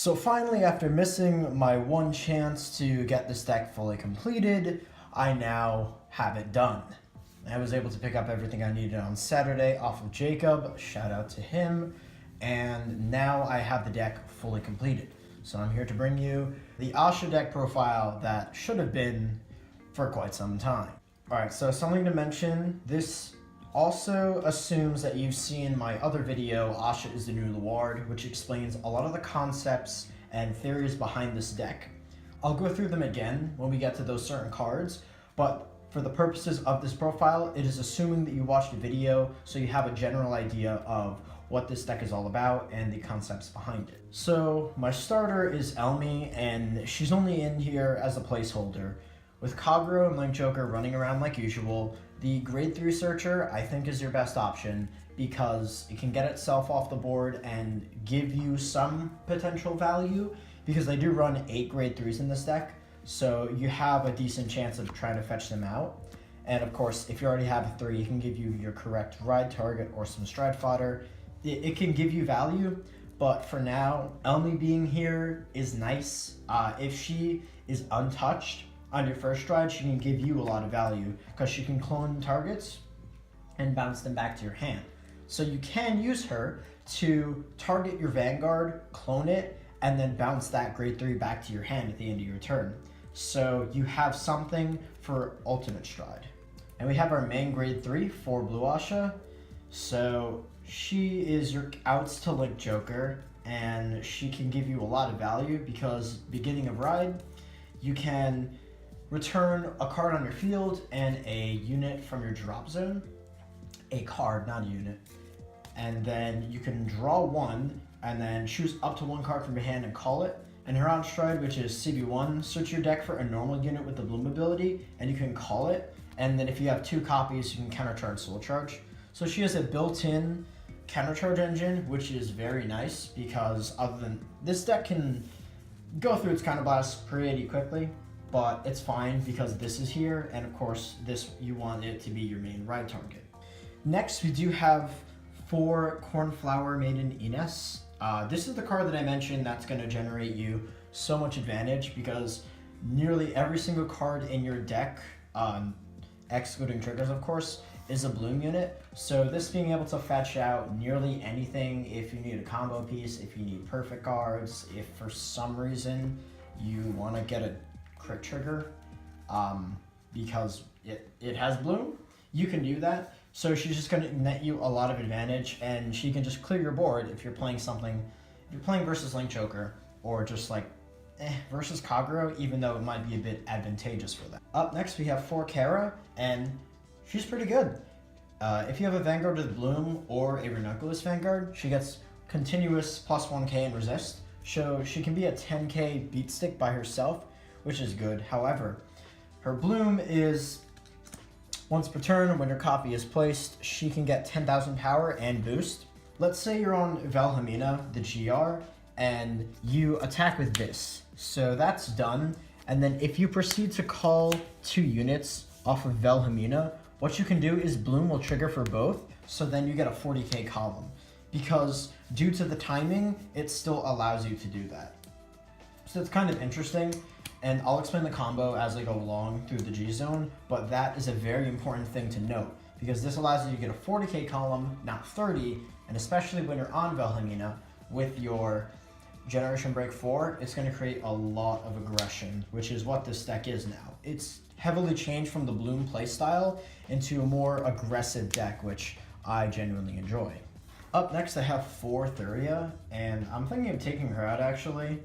So finally, after missing my one chance to get this deck fully completed, I now have it done. I was able to pick up everything I needed on Saturday off of Jacob, shout out to him, and now I have the deck fully completed. So I'm here to bring you the Ahsha deck profile that should have been for quite some time. Alright, so something to mention, this also assumes that you've seen my other video, Ahsha is the new LUARD, which explains a lot of the concepts and theories behind this deck. I'll go through them again when we get to those certain cards, but for the purposes of this profile, it is assuming that you watched the video so you have a general idea of what this deck is all about and the concepts behind it. So my starter is Elmi, and she's only in here as a placeholder. With Kagero and Link Joker running around like usual, the grade 3 searcher I think is your best option because it can get itself off the board and give you some potential value because they do run 8 grade 3s in this deck, so you have a decent chance of trying to fetch them out. And of course, if you already have a 3, it can give you your correct ride target or some stride fodder. It can give you value, but for now, Elmi being here is nice. If she is untouched on your first stride, she can give you a lot of value because she can clone targets and bounce them back to your hand. So you can use her to target your Vanguard, clone it, and then bounce that grade 3 back to your hand at the end of your turn. So you have something for ultimate stride. And we have our main grade 3 for Blue Ahsha. So she is your outs to Link Joker, and she can give you a lot of value because beginning of ride, you can return a card on your field and a unit from your drop zone. A card, not a unit. And then you can draw one and then choose up to one card from your hand and call it. And her on stride, which is CB1, search your deck for a normal unit with the Bloom ability and you can call it. And then if you have 2 copies, you can countercharge Soul Charge. So she has a built-in countercharge engine, which is very nice because other than this deck can go through its counterblast pretty quickly, but it's fine because this is here, and of course this you want it to be your main ride target. Next we do have 4 Cornflower Maiden Ines. This is the card that I mentioned that's going to generate you so much advantage because nearly every single card in your deck, excluding triggers of course, is a Bloom unit. So this being able to fetch out nearly anything if you need a combo piece, if you need perfect cards, if for some reason you want to get a crit trigger because it has Bloom, you can do that. So she's just going to net you a lot of advantage, and she can just clear your board if you're playing something, if you're playing versus Link Joker or just like versus Kagero, even though it might be a bit advantageous for that. Up next we have 4 Kara, and she's pretty good. If you have a Vanguard with Bloom or a Ranunculus Vanguard, she gets continuous plus 1k in resist, so she can be a 10k beat stick by herself, which is good. However, her Bloom is once per turn, when your copy is placed, she can get 10,000 power and boost. Let's say you're on Velhamina, the GR, and you attack with this. So that's done. And then if you proceed to call 2 units off of Velhamina, what you can do is Bloom will trigger for both, so then you get a 40k column. Because due to the timing, it still allows you to do that. So it's kind of interesting. And I'll explain the combo as I go along through the G zone, but that is a very important thing to note because this allows you to get a 40k column, not 30, and especially when you're on Velhamina with your Generation Break 4, it's going to create a lot of aggression, which is what this deck is now. It's heavily changed from the Bloom playstyle into a more aggressive deck, which I genuinely enjoy. Up next I have 4 Thuria, and I'm thinking of taking her out actually.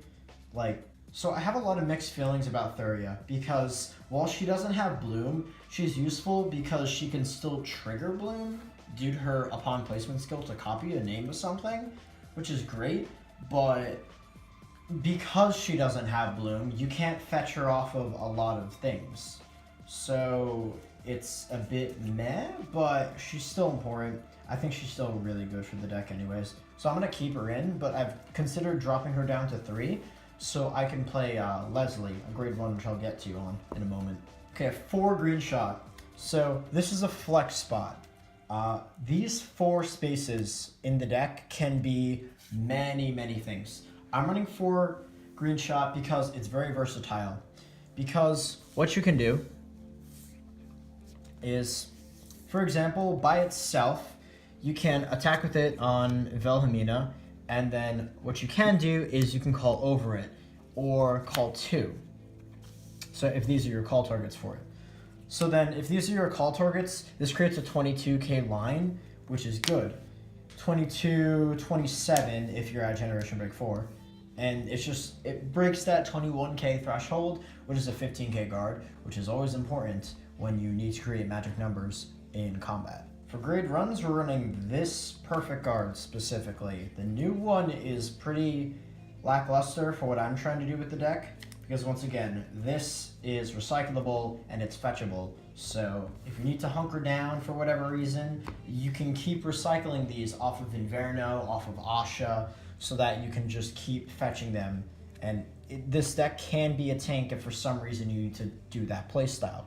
So I have a lot of mixed feelings about Thuria because while she doesn't have Bloom, she's useful because she can still trigger Bloom due to her upon placement skill to copy a name of something, which is great, but because she doesn't have Bloom, you can't fetch her off of a lot of things. So it's a bit meh, but she's still important. I think she's still really good for the deck anyways. So I'm going to keep her in, but I've considered dropping her down to 3. So I can play Leslie, a grade 1, which I'll get to on in a moment. Okay, 4 green shot. So this is a flex spot. These 4 spaces in the deck can be many things. I'm running 4 green shot because it's very versatile. Because what you can do is, for example, by itself, you can attack with it on Velhamina, and then what you can do is you can call over it, or call 2. So if these are your call targets for it. So then if these are your call targets, this creates a 22k line, which is good. 22, 27 if you're at Generation Break 4. And it breaks that 21k threshold, which is a 15k guard, which is always important when you need to create magic numbers in combat. For grade runs, we're running this perfect guard specifically. The new one is pretty lackluster for what I'm trying to do with the deck, because once again, this is recyclable and it's fetchable. So if you need to hunker down for whatever reason, you can keep recycling these off of Inverno, off of Ahsha, so that you can just keep fetching them. And this deck can be a tank if for some reason you need to do that playstyle.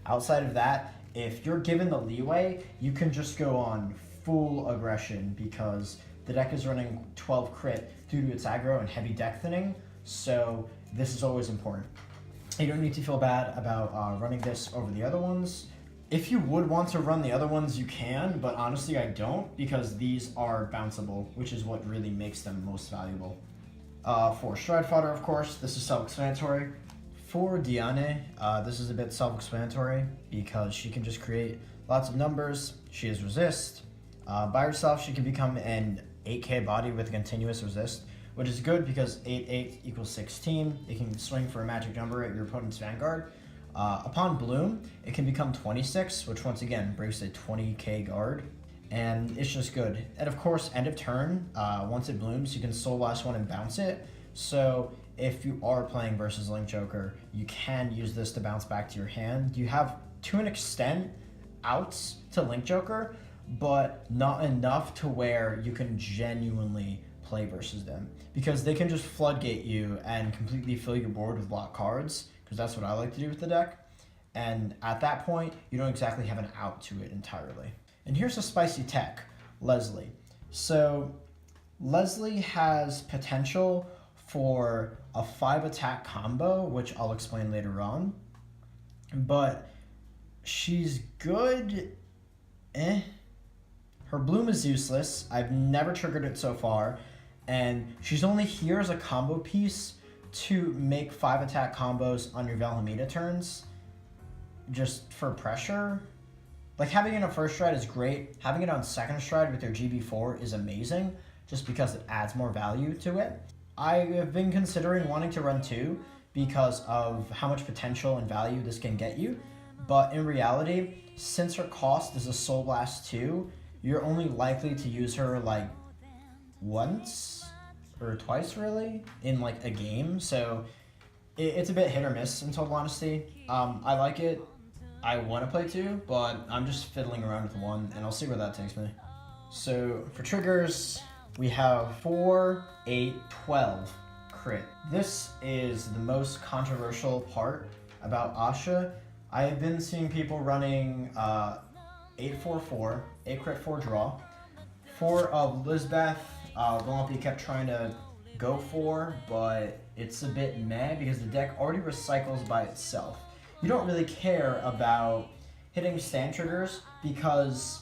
Outside of that, if you're given the leeway, you can just go on full aggression because the deck is running 12 crit due to its aggro and heavy deck thinning, so this is always important. You don't need to feel bad about running this over the other ones. If you would want to run the other ones, you can, but honestly I don't, because these are bounceable, which is what really makes them most valuable. For Stride Fodder, of course, this is self-explanatory. For Diane, this is a bit self-explanatory because she can just create lots of numbers. She has resist. By herself, she can become an 8k body with continuous resist, which is good because 8 equals 16. It can swing for a magic number at your opponent's vanguard. Upon bloom, it can become 26, which once again breaks a 20k guard, and it's just good. And of course, end of turn, once it blooms, you can Soul Blast one and bounce it. So if you are playing versus Link Joker, you can use this to bounce back to your hand. You have, to an extent, outs to Link Joker, but not enough to where you can genuinely play versus them, because they can just floodgate you and completely fill your board with block cards, because that's what I like to do with the deck. And at that point, you don't exactly have an out to it entirely. And here's a spicy tech, Leslie. So Leslie has potential for a 5 attack combo, which I'll explain later on. But she's good, Her bloom is useless. I've never triggered it so far. And she's only here as a combo piece to make 5 attack combos on your Velhamina turns, just for pressure. Like, having it on first stride is great. Having it on second stride with your GB4 is amazing, just because it adds more value to it. I have been considering wanting to run 2 because of how much potential and value this can get you. But in reality, since her cost is a Soul Blast 2, you're only likely to use her like once or twice really in like a game. So it's a bit hit or miss in total honesty. I like it. I want to play 2, but I'm just fiddling around with 1 and I'll see where that takes me. So for triggers, we have 4, 8, 12 crit. This is the most controversial part about Ahsha. I have been seeing people running 8-4-4, 8 crit 4 draw. 4 of Lisbeth, Lumpy kept trying to go for, but it's a bit meh because the deck already recycles by itself. You don't really care about hitting stand triggers because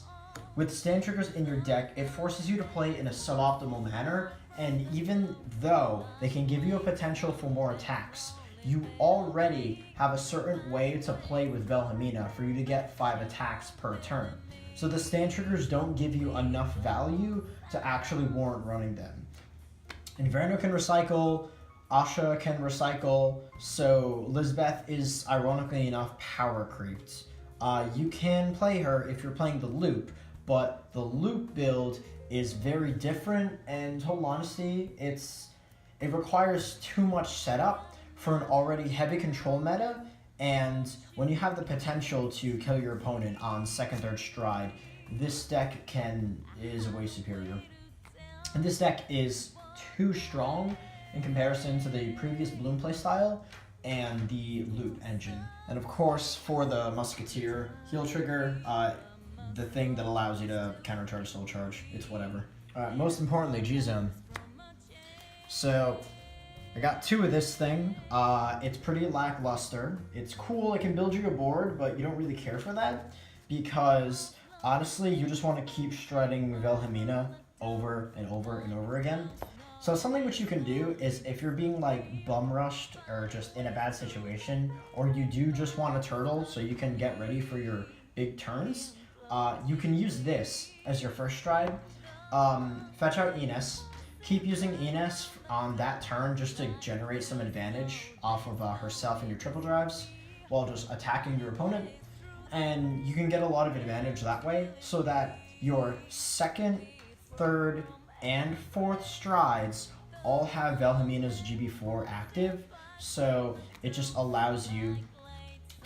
with stand triggers in your deck, it forces you to play in a suboptimal manner, and even though they can give you a potential for more attacks, you already have a certain way to play with Velhamina for you to get 5 attacks per turn. So the stand triggers don't give you enough value to actually warrant running them. Inverno can recycle, Ahsha can recycle, so Lisbeth is ironically enough power creeped. You can play her if you're playing the loop, but the loop build is very different, and in total honesty, it requires too much setup for an already heavy control meta, and when you have the potential to kill your opponent on second, third stride, this deck is way superior. And this deck is too strong in comparison to the previous Bloom playstyle and the loop engine. And of course, for the Musketeer heal trigger, the thing that allows you to countercharge soul charge, it's whatever. Most importantly, G-Zone. So I got 2 of this thing. It's pretty lackluster. It's cool, it can build you a board, but you don't really care for that because honestly, you just want to keep shredding Velhamina over and over and over again. So something which you can do is if you're being like bum rushed or just in a bad situation, or you do just want a turtle so you can get ready for your big turns, you can use this as your first stride. Fetch out Ines. Keep using Ines on that turn just to generate some advantage off of herself and your triple drives while just attacking your opponent. And you can get a lot of advantage that way so that your second, third, and fourth strides all have Velhamina's GB4 active, so it just allows you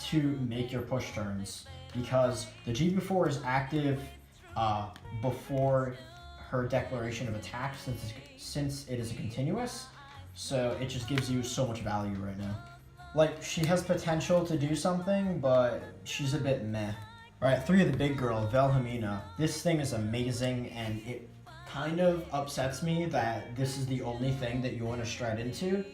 to make your push turns because the GB4 is active before her declaration of attack since it is a continuous, so it just gives you so much value right now. Like, she has potential to do something, but she's a bit meh. Alright, 3 of the big girl, Velhamina. This thing is amazing, and it kind of upsets me that this is the only thing that you want to stride into,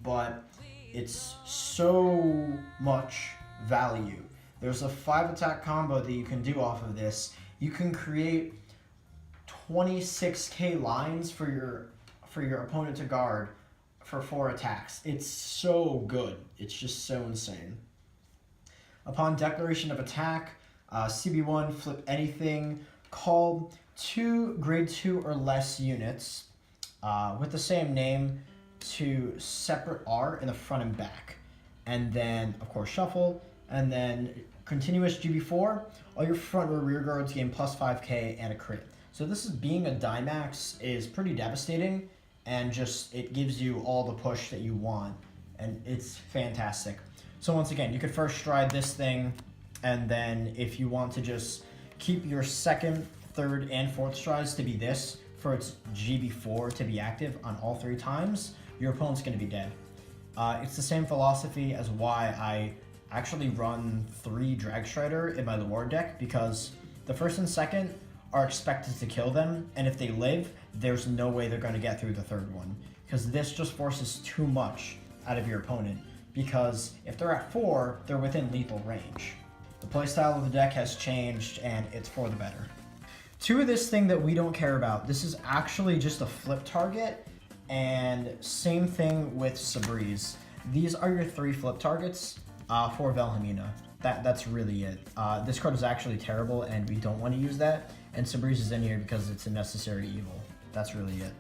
but it's so much value. There's a 5 attack combo that you can do off of this. You can create 26k lines for your opponent to guard for 4 attacks. It's so good. It's just so insane. Upon declaration of attack, CB1, flip anything, call 2 grade 2 or less units with the same name to separate R in the front and back. And then, of course, shuffle. And then continuous GB4, all your front or rear guards gain plus 5k and a crit. So this is being a Dimax is pretty devastating, and just it gives you all the push that you want, and it's fantastic. So once again, you could first stride this thing, and then if you want to just keep your second, third, and fourth strides to be this for its GB4 to be active on all 3 times, your opponent's going to be dead. It's the same philosophy as why I actually run 3 Drag Strider in my LUARD deck, because the first and second are expected to kill them, and if they live, there's no way they're going to get through the third one, because this just forces too much out of your opponent, because if they're at 4, they're within lethal range. The playstyle of the deck has changed, and it's for the better. 2 of this thing that we don't care about, this is actually just a flip target, and same thing with Sabriz. These are your 3 flip targets for Velhamina. That's really it. This card is actually terrible, and we don't want to use that. And Sabriz is in here because it's a necessary evil. That's really it.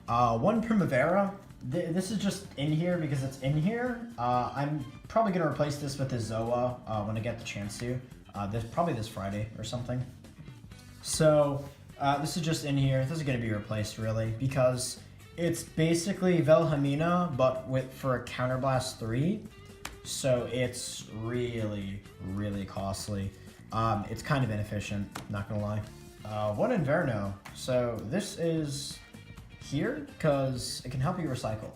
1 Primavera. This is just in here because it's in here. I'm probably going to replace this with the Zoa when I get the chance to. Probably this Friday or something. So this is just in here. This is going to be replaced really because it's basically Velhamina but for a Counterblast 3. So it's really, really costly. It's kind of inefficient, not gonna lie. 1 Inverno. So this is here because it can help you recycle.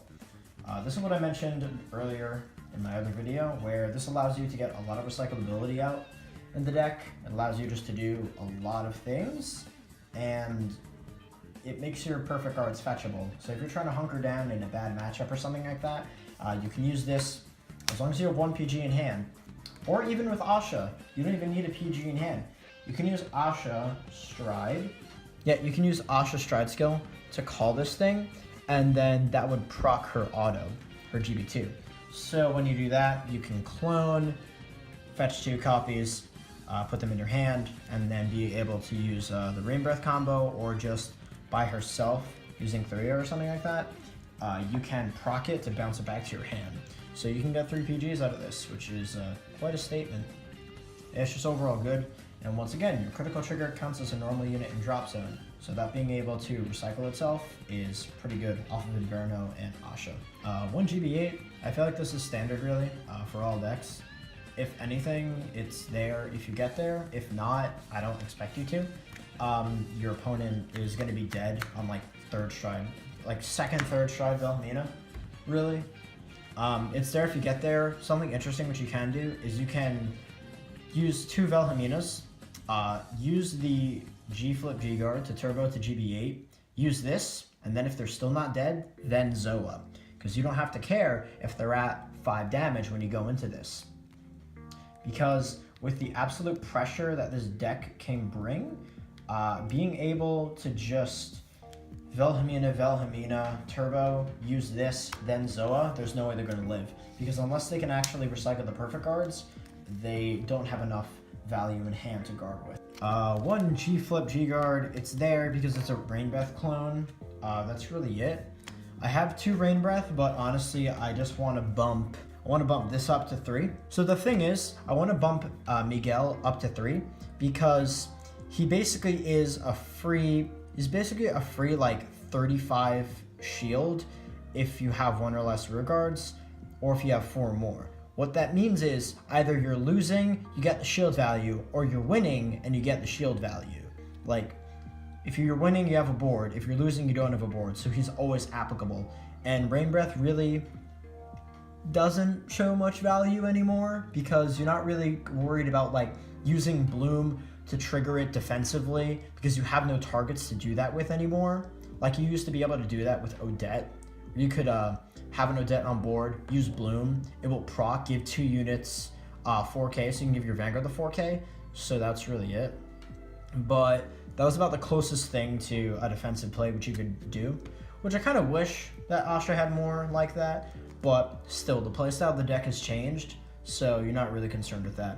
This is what I mentioned earlier in my other video, where this allows you to get a lot of recyclability out in the deck. It allows you just to do a lot of things, and it makes your perfect guards fetchable. So if you're trying to hunker down in a bad matchup or something like that, you can use this as long as you have 1 PG in hand. Or even with Ahsha, you don't even need a PG in hand. You can use Ahsha Stride. Yeah, you can use Ahsha Stride skill to call this thing, and then that would proc her auto, her GB2. So when you do that, you can clone, fetch 2 copies, put them in your hand, and then be able to use the Rain Breath combo, or just by herself using 3 or something like that. You can proc it to bounce it back to your hand. So you can get 3 PGs out of this, which is quite a statement. It's just overall good. And once again, your critical trigger counts as a normal unit in drop zone. So that being able to recycle itself is pretty good off of Inverno and Ahsha. 1 GB8, I feel like this is standard really for all decks. If anything, it's there if you get there. If not, I don't expect you to. Your opponent is going to be dead on like 3rd stride, like 2nd, 3rd stride Velhamina, really. It's there if you get there. Something interesting which you can do is you can use 2 Velhaminas, use the G-Flip G-Guard to turbo to GB8, use this, And then if they're still not dead, then Zoa. Because you don't have to care if they're at 5 damage when you go into this. Because with the absolute pressure that this deck can bring, being able to just Velhamina, Turbo, use this, then Zoa, there's no way they're going to live. Because unless they can actually recycle the perfect guards, they don't have enough value in hand to guard with. One G-Flip G-Guard, it's there because it's a Rain Breath clone. That's really it. I have 2 Rain Breath, but honestly, I just want to bump this up to 3. So the thing is, I want to bump Miguel up to 3 because he basically is a free, like 35 shield if you have 1 or less rear guards, or if you have 4 more. What that means is either you're losing, you get the shield value, or you're winning and you get the shield value. Like, if you're winning, you have a board. If you're losing, you don't have a board. So he's always applicable. And Rain Breath really doesn't show much value anymore because you're not really worried about like using Bloom to trigger it defensively because you have no targets to do that with anymore. Like you used to be able to do that with Odette. You could have an Odette on board, use Bloom, it will proc, give 2 units 4K, so you can give your Vanguard the 4K, so that's really it. But that was about the closest thing to a defensive play which you could do, which I kind of wish that Ahsha had more like that, but still, the playstyle of the deck has changed, so you're not really concerned with that.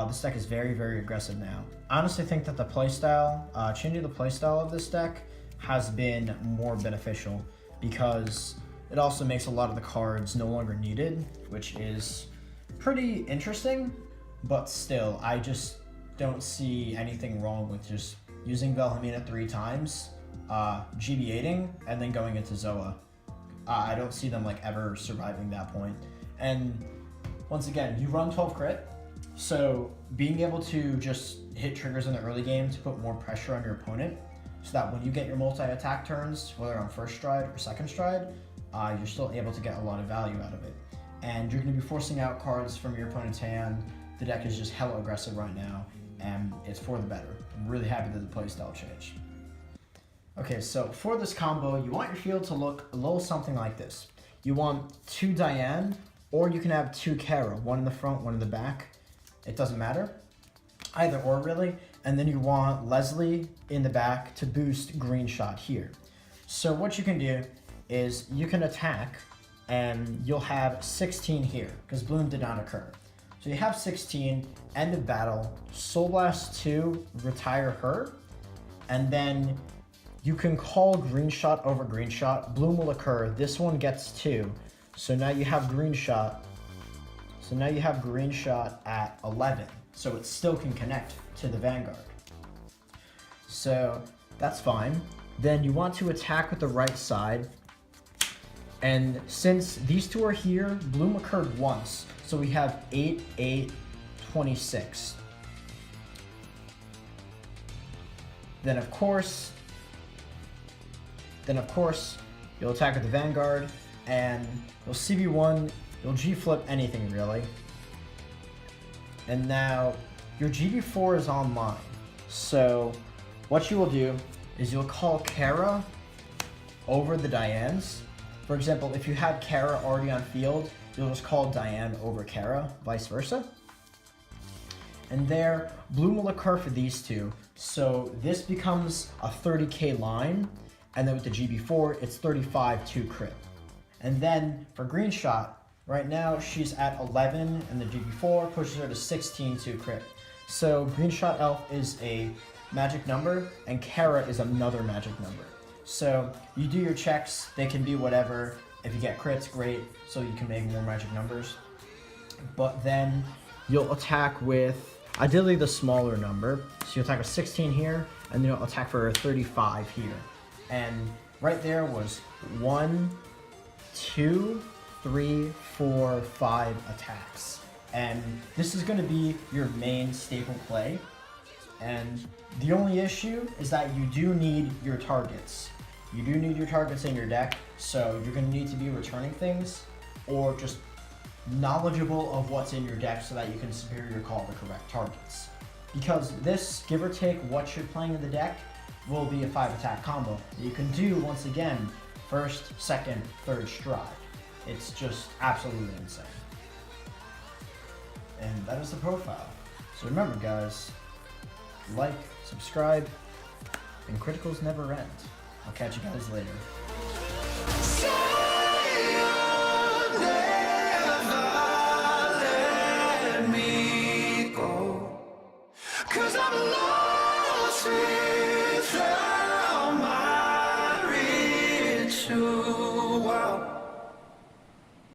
This deck is very, very aggressive now. I honestly think that the playstyle, changing the playstyle of this deck has been more beneficial because it also makes a lot of the cards no longer needed, which is pretty interesting, but still, I just don't see anything wrong with just using Velhamina 3 times, GB8ing, and then going into Zoa. I don't see them like ever surviving that point. And once again, you run 12 crit, so being able to just hit triggers in the early game to put more pressure on your opponent, so that when you get your multi-attack turns, whether on first stride or second stride, you're still able to get a lot of value out of it. And you're going to be forcing out cards from your opponent's hand. The deck is just hella aggressive right now, and it's for the better. I'm really happy that the playstyle changed. Okay, so for this combo, you want your field to look a little something like this. You want 2 Diane, or you can have 2 Kara, 1 in the front, 1 in the back. It doesn't matter. Either or, really. And then you want Leslie in the back to boost Green Shot here. So what you can do is you can attack, and you'll have 16 here, because Bloom did not occur. So you have 16, end of battle, Soul Blast 2, retire her, and then you can call Green Shot over Green Shot. Bloom will occur. This one gets 2. So now you have Green Shot. So now you have Green Shot at 11. So it still can connect to the Vanguard. So that's fine. Then you want to attack with the right side. And since these 2 are here, Bloom occurred once. So we have 8, 8, 26. Then of course, you'll attack with the Vanguard, and you'll CB1, you'll G-flip anything really. And now, your GB4 is online. So, what you will do is you'll call Kara over the Dianes. For example, if you had Kara already on field, you'll just call Diane over Kara, vice versa. And there, Bloom will occur for these 2. So this becomes a 30k line, and then with the GB4, it's 35 2 crit. And then for Green Shot, right now she's at 11, and the GB4 pushes her to 16 2 crit. So Green Shot Elf is a magic number, and Kara is another magic number. So you do your checks, they can be whatever. If you get crits, great, so you can make more magic numbers. But then you'll attack with, ideally the smaller number. So you'll attack with 16 here, and then you'll attack for 35 here. And right there was 1, 2, 3, 4, 5 attacks. And this is going to be your main staple play. And the only issue is that you do need your targets. You do need your targets in your deck, so you're going to need to be returning things or just knowledgeable of what's in your deck so that you can superior call the correct targets. Because this, give or take what you're playing in the deck, will be a 5 attack combo that you can do once again, first, second, third stride. It's just absolutely insane. And that is the profile. So remember guys, like, subscribe, and criticals never end. I'll catch you guys later. Cause I'm lost without my ritual.